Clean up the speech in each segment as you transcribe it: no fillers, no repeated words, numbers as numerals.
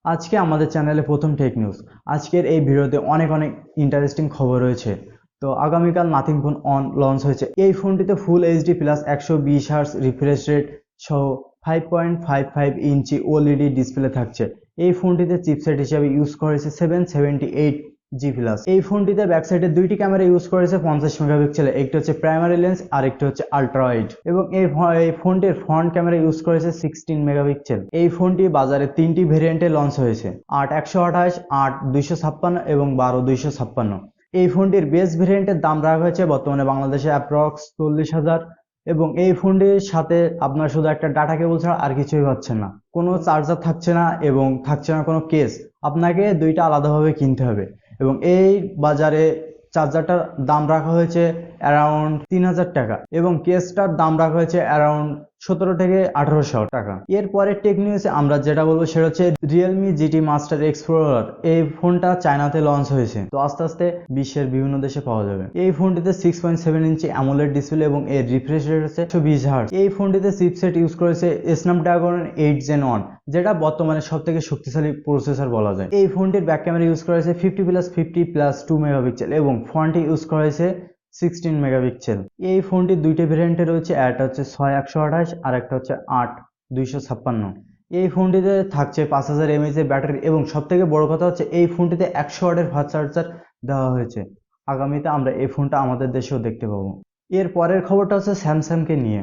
আজকে আমাদের চ্যানেলে প্রথম টেক নিউজ। আজকের এই ভিডিওতে অনেক ইন্টারেস্টিং খবর রয়েছে। তো আগামীকাল নাথিং ফোন অন লঞ্চ হয়েছে। এই ফোনটিতে full HD plus 120 hertz refresh rate সহ 5.55 ইঞ্চি ওএলইডি ডিসপ্লে থাকছে। এই ফোনটিতে চিপসেট হিসেবে ইউজ করেছে 778G প্লাস। এই ফোনটিতে ব্যাক সাইডে দুইটি ক্যামেরা ইউজ করেছে 50 মেগাপিক্সেল, একটি হচ্ছে প্রাইমারি লেন্স আর একটি হচ্ছে আল্ট্রা ওয়াইড, এবং এই ফোনটির ফ্রন্ট ক্যামেরা ইউজ করেছে 16 মেগাপিক্সেল। এই ফোনটি বাজারে তিনটি ভেরিয়েন্টে লঞ্চ হয়েছে: 8/128, 8/256 এবং 12/256। এই ফোনটির বেস ভেরিয়েন্টের দাম রাখা হয়েছে বর্তমানে বাংলাদেশে অ্যাপ্রক্স 40,000, এবং এই ফোনটির সাথে আপনার শুধু একটা ডাটা কেবল ছাড়া আর কিছুই পাচ্ছেন না, কোনো চার্জার থাকছে না এবং থাকছে না কোনো কেস। আপনাকে দুইটা আলাদাভাবে কিনতে হবে, এবং এই বাজারে চার্জারটার দাম রাখা হয়েছে অ্যারাউন্ড 3,000 টাকা, এবং কেসটার দাম রাখা হয়েছে অ্যারাউন্ড 17 থেকে 1800 টাকা। এরপরে টেক নিউজে আমরা যেটা বলবো সেটা হচ্ছে রিয়েলমি জিটি মাস্টার এক্সপ্লোরার। এই ফোনটা চায়নাতে লঞ্চ হয়েছে, তো আস্তে আস্তে বিশ্বের বিভিন্ন দেশে পাওয়া যাবে। এই ফোনটিতে 6.7 ইঞ্চি অ্যামোলেড ডিসপ্লে এবং এর রিফ্রেশ রেট হচ্ছে 120 হার্জ। এই ফোনটিতে চিপসেট ইউজ করেছে স্ন্যাপড্রাগন 8 Gen 1, যেটা বর্তমানে সব থেকে শক্তিশালী প্রসেসর বলা যায়। এই ফোনটির ব্যাক ক্যামেরা ইউজ করা হয়েছে 50+50+2 মেগাপিক্সেল এবং ফ্রন্টে ইউজ করা হয়েছে 16 মেগাপিক্সেল। এই ফোনটির দুইটি ভেরিয়েন্টে রয়েছে, একটা হচ্ছে 6/128 আর একটা হচ্ছে 8/256। এই ফোনটিতে থাকছে 5000 mAh এর ব্যাটারি, এবং সব থেকে বড় কথা হচ্ছে এই ফোনটিতে 100 ওয়াটের ফাস্ট চার্জার দেওয়া হয়েছে। আগামীতে আমরা এই ফোনটা আমাদের দেশেও দেখতে পাবো। এর পরের খবরটা হচ্ছে স্যামসাংকে নিয়ে।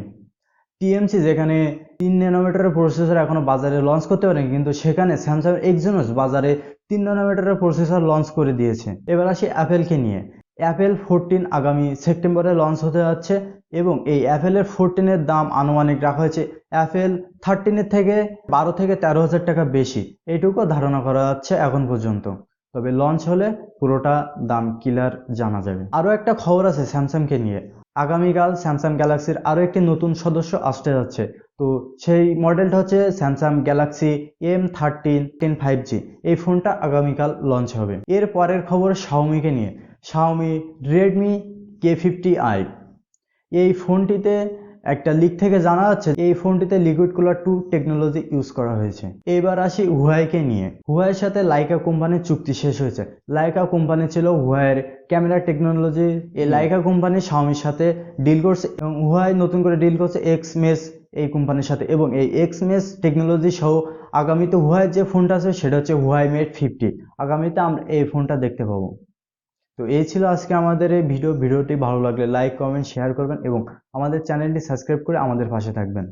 টিএমসি যেখানে 3 ন্যানোমিটারের প্রসেসর এখনো বাজারে লঞ্চ করতে পারেনি, কিন্তু সেখানে স্যামসাং এক্সিনোস বাজারে 3 ন্যানোমিটারের প্রসেসর লঞ্চ করে দিয়েছে। এবার আসি অ্যাপেলকে নিয়ে। অ্যাপেল 14 আগামী সেপ্টেম্বরে লঞ্চ হতে যাচ্ছে, এবং এই অ্যাপেলের 14-এর দাম আনুমানিক রাখা হয়েছে অ্যাপেল 13-এর থেকে 12 থেকে 13,000 টাকা বেশি, এইটুকু ধারণা করা যাচ্ছে এখন পর্যন্ত। তবে লঞ্চ হলে পুরোটা দাম ক্লিয়ার জানা যাবে। আরও একটা খবর আছে স্যামসাংকে নিয়ে। আগামীকাল স্যামসাং গ্যালাক্সির আরও একটি নতুন সদস্য আসতে যাচ্ছে। তো সেই মডেলটা হচ্ছে স্যামসাং গ্যালাক্সি M13 5G। এই ফোনটা আগামীকাল লঞ্চ হবে। এর পরের খবর শাওমিকে নিয়ে। Xiaomi Redmi K50i। এই ফোনটিতে একটা লিক থেকে জানা যাচ্ছে এই ফোনটিতে লিকুইড কুলার 2 টেকনোলজি ইউজ করা হয়েছে। এবার আসি হুয়াইকে নিয়ে। হুয়াইয়ের সাথে লাইকা কোম্পানির চুক্তি শেষ হয়েছে। লাইকা কোম্পানি ছিল হুয়াইয়ের ক্যামেরা টেকনোলজি। এই লাইকা কোম্পানি শাওমির সাথে ডিল করছে, এবং হুয়াই নতুন করে ডিল করছে এক্সমেস এই কোম্পানির সাথে, এবং এই এক্সমেস টেকনোলজি সহ আগামীতে হুয়াইয়ের যে ফোনটা আছে সেটা হচ্ছে হুয়াই মেট 50। আগামীতে আমরা এই ফোনটা দেখতে পাবো। তো এই ছিল আজকে আমাদের এই ভিডিওটি ভালো লাগলে লাইক, কমেন্ট, শেয়ার করবেন এবং আমাদের চ্যানেলটি সাবস্ক্রাইব করে আমাদের পাশে থাকবেন।